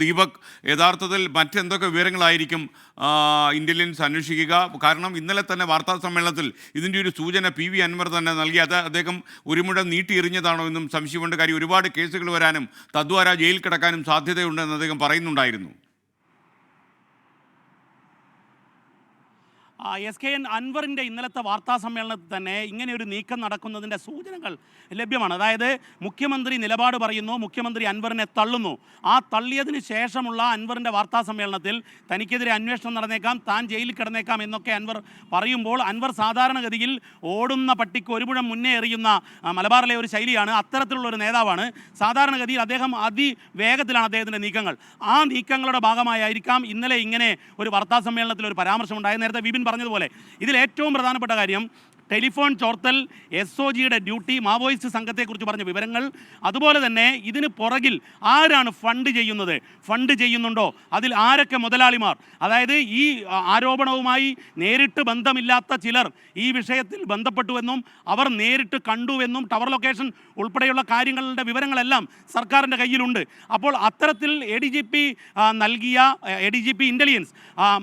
ദീപക്, യഥാർത്ഥത്തിൽ മറ്റെന്തൊക്കെ വിവരങ്ങളായിരിക്കും ഇന്റലിജൻസ് അന്വേഷിക്കുക? കാരണം ഇന്നലെ തന്നെ വാർത്താ സമ്മേളനത്തിൽ ഇതിൻ്റെ ഒരു സൂചന പി അൻവർ തന്നെ നൽകി. അത് അദ്ദേഹം ഒരു മുഴം നീട്ടിയെറിഞ്ഞതാണോ എന്നും സംശയമുണ്ട്. കാര്യം ഒരുപാട് കേസുകൾ വരാനും തദ്വാര ജയിൽ കിടക്കാനും സാധ്യതയുണ്ടെന്ന് അദ്ദേഹം പറയുന്നുണ്ടായിരുന്നു. SKN അൻവറിൻ്റെ ഇന്നലത്തെ വാർത്താ സമ്മേളനത്തിൽ തന്നെ ഇങ്ങനെ ഒരു നീക്കം നടക്കുന്നതിൻ്റെ സൂചനകൾ ലഭ്യമാണ്. അതായത് മുഖ്യമന്ത്രി നിലപാട് പറയുന്നു, മുഖ്യമന്ത്രി അൻവറിനെ തള്ളുന്നു. ആ തള്ളിയതിന് ശേഷമുള്ള അൻവറിൻ്റെ വാർത്താ സമ്മേളനത്തിൽ തനിക്കെതിരെ അന്വേഷണം നടന്നേക്കാം, താൻ ജയിലിൽ കിടന്നേക്കാം എന്നൊക്കെ അൻവർ പറയുമ്പോൾ അൻവർ സാധാരണഗതിയിൽ ഓടുന്ന പട്ടിക്ക് ഒരു മുഴം മുന്നേ എറിയുന്ന മലബാറിലെ ഒരു ശൈലിയാണ്. അത്തരത്തിലുള്ള ഒരു നേതാവാണ്. സാധാരണഗതിയിൽ അദ്ദേഹം അതിവേഗത്തിലാണ് അദ്ദേഹത്തിൻ്റെ നീക്കങ്ങൾ. ആ നീക്കങ്ങളുടെ ഭാഗമായിരിക്കാം ഇന്നലെ ഇങ്ങനെ ഒരു വാർത്താ സമ്മേളനത്തിൽ ഒരു പരാമർശമുണ്ടായത്. നേരത്തെ വിപിൻ പറഞ്ഞതുപോലെ ഇതിൽ ഏറ്റവും പ്രധാനപ്പെട്ട കാര്യം ടെലിഫോൺ ചോർത്തൽ, SOGയുടെ ഡ്യൂട്ടി, മാവോയിസ്റ്റ് സംഘത്തെക്കുറിച്ച് പറഞ്ഞ വിവരങ്ങൾ, അതുപോലെ തന്നെ ഇതിന് പുറകിൽ ആരാണ് ഫണ്ട് ചെയ്യുന്നുണ്ടോ, അതിൽ ആരൊക്കെ മുതലാളിമാർ, അതായത് ഈ ആരോപണവുമായി നേരിട്ട് ബന്ധമില്ലാത്ത ചിലർ ഈ വിഷയത്തിൽ ബന്ധപ്പെട്ടുവെന്നും അവർ നേരിട്ട് കണ്ടുവെന്നും ടവർ ലൊക്കേഷൻ ഉൾപ്പെടെയുള്ള കാര്യങ്ങളുടെ വിവരങ്ങളെല്ലാം സർക്കാരിൻ്റെ കയ്യിലുണ്ട്. അപ്പോൾ അത്തരത്തിൽ ADGP ഇൻ്റലിജൻസ്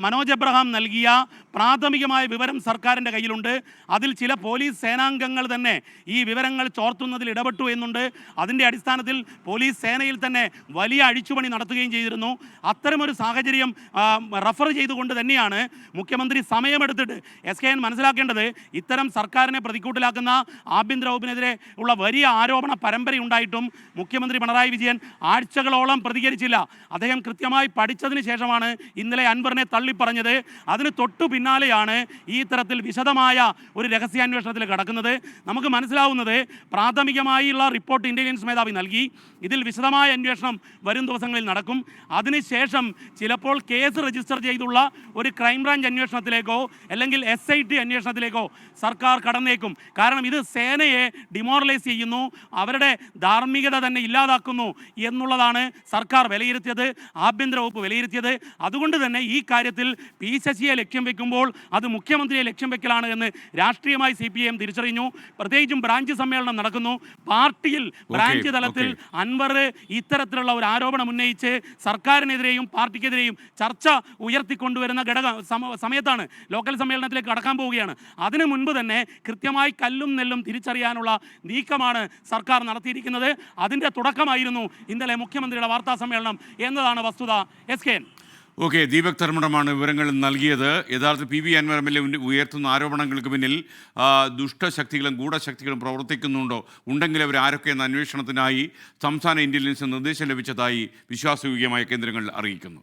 മനോജ് എബ്രഹാം നൽകിയ പ്രാഥമികമായ വിവരം സർക്കാരിൻ്റെ കയ്യിലുണ്ട്. അതിൽ ചില പോലീസ് സേനാംഗങ്ങൾ തന്നെ ഈ വിവരങ്ങൾ ചോർത്തുന്നതിൽ ഇടപെട്ടു എന്നുണ്ട്. അതിൻ്റെ അടിസ്ഥാനത്തിൽ പോലീസ് സേനയിൽ തന്നെ വലിയ അഴിച്ചുപണി നടത്തുകയും ചെയ്തിരുന്നു. അത്തരമൊരു സാഹചര്യം റഫർ ചെയ്തുകൊണ്ട് തന്നെയാണ് മുഖ്യമന്ത്രി സമയമെടുത്തിട്ട് SKN മനസ്സിലാക്കേണ്ടത് ഇത്തരം സർക്കാരിനെ പ്രതിക്കൂട്ടിലാക്കുന്ന ആഭ്യന്തര വകുപ്പിനെതിരെ ഉള്ള വലിയ ആരോപണ പരമ്പരയുണ്ടായിട്ടും മുഖ്യമന്ത്രി പിണറായി വിജയൻ ആഴ്ചകളോളം പ്രതികരിച്ചില്ല. അദ്ദേഹം കൃത്യമായി പഠിച്ചതിന് ശേഷമാണ് ഇന്നലെ അൻവറിനെ തള്ളിപ്പറഞ്ഞത്. അതിന് തൊട്ടു പിന്നാലെയാണ് ഈ തരത്തിൽ വിശദമായ ഒരു രഹസ്യാന്വേഷണത്തിൽ കടക്കുന്നത്. നമുക്ക് മനസ്സിലാവുന്നത് പ്രാഥമികമായുള്ള റിപ്പോർട്ട് ഇൻ്റലിജൻസ് മേധാവി നൽകി. ഇതിൽ വിശദമായ അന്വേഷണം വരും ദിവസങ്ങളിൽ നടക്കും. അതിനുശേഷം ചിലപ്പോൾ കേസ് രജിസ്റ്റർ ചെയ്തുള്ള ഒരു ക്രൈംബ്രാഞ്ച് അന്വേഷണത്തിലേക്കോ അല്ലെങ്കിൽ SIT അന്വേഷണത്തിലേക്കോ സർക്കാർ കടന്നേക്കും. കാരണം ഇത് സേനയെ ഡിമോറലൈസ് ചെയ്യുന്നു, അവരുടെ ധാർമ്മികത തന്നെ ഇല്ലാതാക്കുന്നു എന്നുള്ളതാണ് സർക്കാർ വിലയിരുത്തിയത്, ആഭ്യന്തര വകുപ്പ് വിലയിരുത്തിയത്. അതുകൊണ്ട് തന്നെ ഈ കാര്യത്തിൽ P ശശിയെ ലക്ഷ്യം വെക്കുമ്പോൾ അത് മുഖ്യമന്ത്രിയെ ലക്ഷ്യം വെക്കലാണ് എന്ന് രാഷ്ട്രീയമായി CPIM തിരിച്ചറിഞ്ഞു. പ്രത്യേകിച്ചും ബ്രാഞ്ച് സമ്മേളനം നടക്കുന്നു. പാർട്ടിയിൽ ബ്രാഞ്ച് തലത്തിൽ അൻവർ ഇത്തരത്തിലുള്ള ഒരു ആരോപണം ഉന്നയിച്ച് സർക്കാരിനെതിരെയും പാർട്ടിക്കെതിരെയും ചർച്ച ഉയർത്തിക്കൊണ്ടുവരുന്ന സമയത്താണ് ലോക്കൽ സമ്മേളനത്തിലേക്ക് കടക്കാൻ പോവുകയാണ്. അതിനു മുൻപ് തന്നെ കൃത്യമായി കല്ലും നെല്ലും തിരിച്ചറിയാനുള്ള നീക്കമാണ് സർക്കാർ നടത്തിയിരിക്കുന്നത്. അതിൻ്റെ തുടക്കമായിരുന്നു ഇന്നലെ മുഖ്യമന്ത്രിയുടെ വാർത്താ സമ്മേളനം എന്നതാണ് വസ്തുത. SKN. ഓക്കെ, ദീപക് ധർമ്മടമാണ് വിവരങ്ങൾ നൽകിയത്. യഥാർത്ഥ PV അൻവർ MLA ഉയർത്തുന്ന ആരോപണങ്ങൾക്ക് പിന്നിൽ ദുഷ്ടശക്തികളും ഗൂഢശക്തികളും പ്രവർത്തിക്കുന്നുണ്ടോ, ഉണ്ടെങ്കിൽ അവർ ആരൊക്കെയെന്ന അന്വേഷണത്തിനായി സംസ്ഥാന ഇൻ്റലിജൻസ് നിർദ്ദേശം ലഭിച്ചതായി വിശ്വാസയോഗ്യമായ കേന്ദ്രങ്ങൾ അറിയിക്കുന്നു.